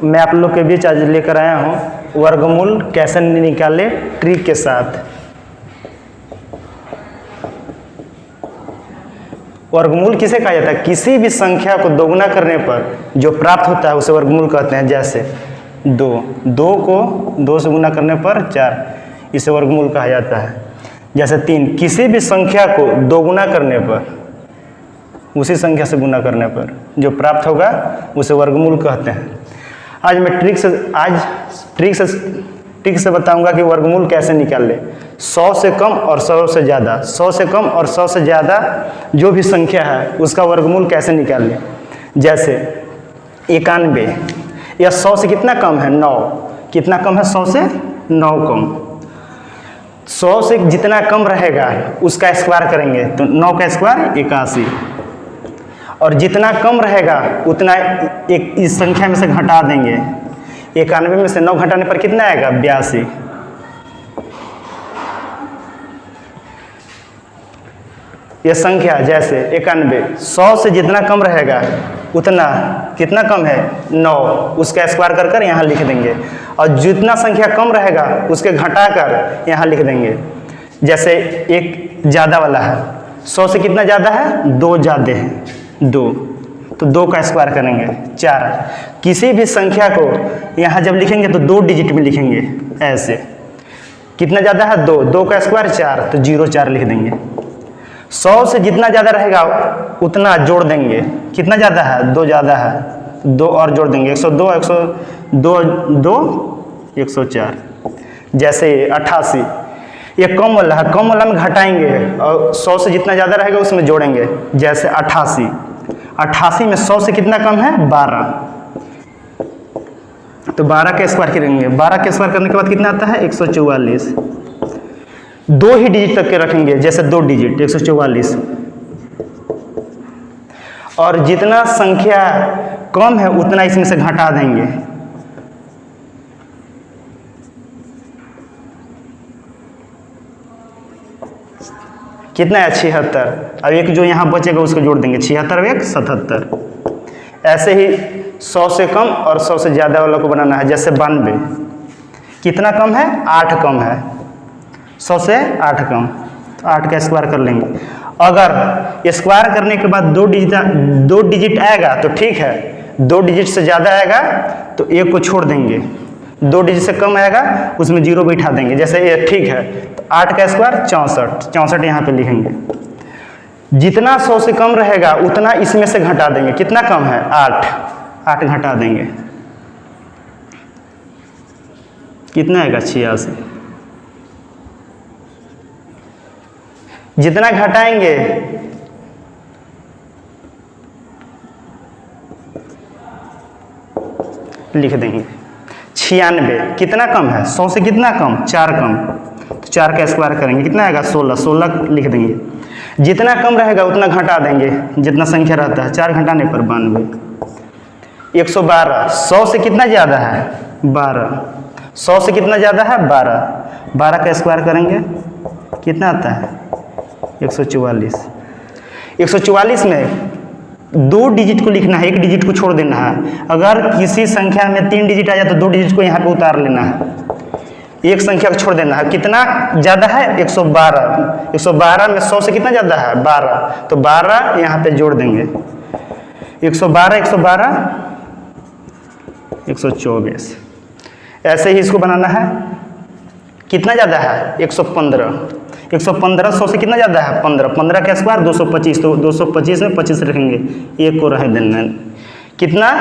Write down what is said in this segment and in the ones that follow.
मैं आप लोग के बीच आज लेकर आया हूँ वर्गमूल कैसे निकाले ट्रिक के साथ। वर्गमूल किसे कहा जाता है? किसी भी संख्या को दोगुना करने पर जो प्राप्त होता है उसे वर्गमूल कहते हैं। जैसे 2 को 2 से गुना करने पर 4, इसे वर्गमूल कहा जाता है। जैसे 3, किसी भी संख्या को दोगुना करने पर, उसी संख्या से गुना करने पर जो प्राप्त होगा उसे वर्गमूल कहते हैं। आज मैं ट्रिक से बताऊंगा कि वर्गमूल कैसे निकाल ले। 100 से कम और 100 से ज़्यादा, 100 से कम और 100 से ज़्यादा जो भी संख्या है उसका वर्गमूल कैसे निकाल ले। जैसे 91, या 100 से कितना कम है? 9। कितना कम है? 100 से 9 कम। 100 से जितना कम रहेगा उसका स्क्वायर करेंगे तो 9 का स्क्वायर 81, और जितना कम रहेगा उतना एक इस संख्या में से घटा देंगे। 91 में से 9 घटाने पर कितना आएगा? 82। ये संख्या जैसे 91, 100 से जितना कम रहेगा उतना कितना कम है? 9, उसका स्क्वायर कर कर यहाँ लिख देंगे, और जितना संख्या कम रहेगा उसके घटाकर यहाँ लिख देंगे। जैसे एक ज़्यादा वाला है, 100 से कितना ज़्यादा है? 2 ज़्यादा है, 2, तो 2 का स्क्वायर करेंगे 4। किसी भी संख्या को यहाँ जब लिखेंगे तो 2 डिजिट में लिखेंगे ऐसे। कितना ज़्यादा है? 2 का स्क्वायर 4, तो 0 4 लिख देंगे। 100 से जितना ज़्यादा रहेगा उतना जोड़ देंगे। कितना ज़्यादा है? 2 ज़्यादा है, 2 और जोड़ देंगे, 102 104। जैसे 88, ये कम वाला है, कम वाला में घटाएंगे और 100 से जितना ज़्यादा रहेगा उसमें जोड़ेंगे। जैसे 88 में 100 से कितना कम है? 12, तो 12 का स्क्वायर करेंगे। 12 का स्क्वायर करने के बाद कितना आता है? 144। 2 ही डिजिट तक के रखेंगे, जैसे 2 डिजिट 144। और जितना संख्या कम है उतना इसमें से घटा देंगे। कितना है? 76। अब एक जो यहाँ बचेगा उसको जोड़ देंगे, 76 और 1 77। ऐसे ही 100 से कम और 100 से ज़्यादा वालों को बनाना है। जैसे 92, कितना कम है? 8 कम है, 100 से 8 कम, तो 8 का स्क्वायर कर लेंगे। अगर स्क्वायर करने के बाद 2 डिजिट आएगा तो ठीक है, 2 डिजिट से ज़्यादा आएगा तो 1 को छोड़ देंगे, 2 डिजिट से कम आएगा उसमें 0 बैठा देंगे। जैसे ये ठीक है, तो 8 का स्क्वायर 64 यहाँ पे लिखेंगे। जितना 100 से कम रहेगा उतना इसमें से घटा देंगे। कितना कम है? 8 घटा देंगे, कितना आएगा? 86। जितना घटाएंगे लिख देंगे 96। कितना कम है? 100 से कितना कम? 4 कम, तो 4 का स्क्वायर करेंगे, कितना आएगा? 16 लिख देंगे। जितना कम रहेगा उतना घटा देंगे, जितना संख्या रहता है। 4 घटाने पर 92। 112, 100 से कितना ज़्यादा है? 12, 100 से कितना ज़्यादा है? 12 का स्क्वायर करेंगे, कितना आता है? 144। 144 में 2 डिजिट को लिखना है, 1 डिजिट को छोड़ देना है। अगर किसी संख्या में 3 डिजिट आ जाए तो 2 डिजिट को यहाँ पे उतार लेना है, एक संख्या को छोड़ देना है। कितना ज़्यादा है? 112। 112 में 100 से कितना ज़्यादा है? 12, तो 12 यहाँ पे जोड़ देंगे। 112 124। ऐसे ही इसको बनाना है। कितना ज़्यादा है? 115। 115 100 से कितना ज़्यादा है? 15 का स्क्वायर 225, तो 225 में 25 रखेंगे, 1 को रह देना। कितना?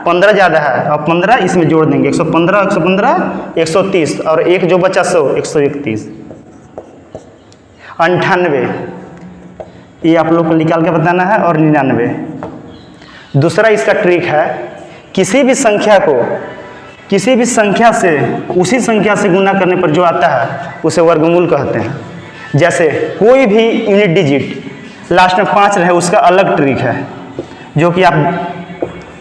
15 ज़्यादा है, और 15 इसमें जोड़ देंगे। 115 130, और 1 जो बचा 100 131। 98, ये आप लोग को निकाल के बताना है। और 99। दूसरा इसका ट्रिक है, किसी भी संख्या से उसी संख्या से गुना करने पर जो आता है उसे वर्गमूल कहते हैं। जैसे कोई भी यूनिट डिजिट लास्ट में 5 रहे उसका अलग ट्रिक है, जो कि आप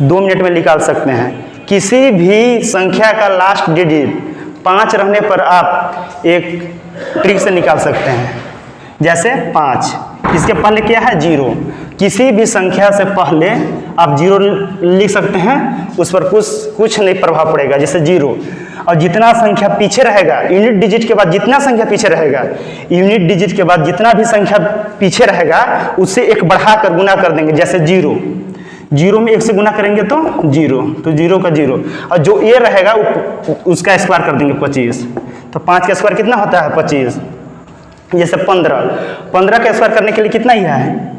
2 मिनट में निकाल सकते हैं। किसी भी संख्या का लास्ट डिजिट 5 रहने पर आप एक ट्रिक से निकाल सकते हैं। जैसे 5, इसके पहले क्या है? 0। किसी भी संख्या से पहले आप 0 लिख सकते हैं, उस पर कुछ नहीं प्रभाव पड़ेगा, जैसे 0। और जितना संख्या पीछे रहेगा यूनिट डिजिट के बाद, जितना संख्या पीछे रहेगा यूनिट डिजिट के बाद जितना भी संख्या पीछे रहेगा उससे 1 बढ़ाकर गुना कर देंगे, जैसे 0। 0 में 1 से गुना करेंगे तो 0, तो 0 का 0। और जो a रहेगा उसका स्क्वायर कर देंगे 25। तो 5 का स्क्वायर कितना होता है 25। जैसे 15 का स्क्वायर करने के लिए कितना ही है,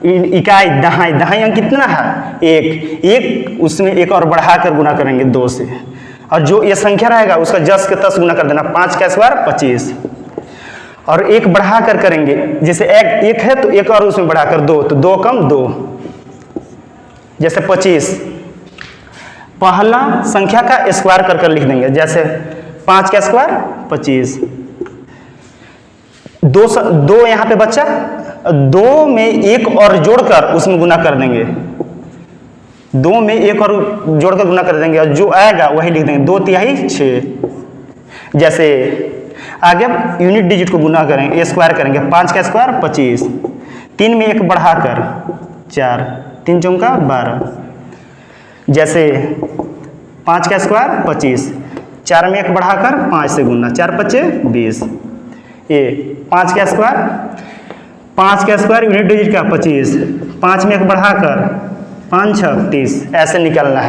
इकाई दहाई अंक कितना है 1, उसमें 1 और बढ़ाकर गुना करेंगे 2 से। और जो ये संख्या रहेगा उसका जस के तस गुना कर देना, 5 का स्क्वायर 25। और 1 बढ़ाकर करेंगे, जैसे 1 है तो 1 और उसमें बढ़ाकर 2, तो 2 कम 2, जैसे 25। पहला संख्या का स्क्वायर कर लिख देंगे, जैसे 5 का स्क्वायर 25। 2 यहाँ पे बच्चा, 2 में 1 और जोड़कर उसमें गुना कर देंगे, 2 में 1 और जोड़कर गुना कर देंगे, और जो आएगा वही लिख देंगे, 2 तिहाई 6। जैसे आगे यूनिट डिजिट को गुना करेंगे, स्क्वायर करेंगे, 5 का स्क्वायर 25, 3 में 1 बढ़ाकर 4, 3 चौका 12। जैसे 5 का स्क्वायर 25, 4 में 1 बढ़ाकर 5 से गुना, 4 5 20। ये 5 का स्क्वायर यूनिट डिजिट का 25, 5 में 1 बढ़ाकर 5 6 30, ऐसे निकलना है।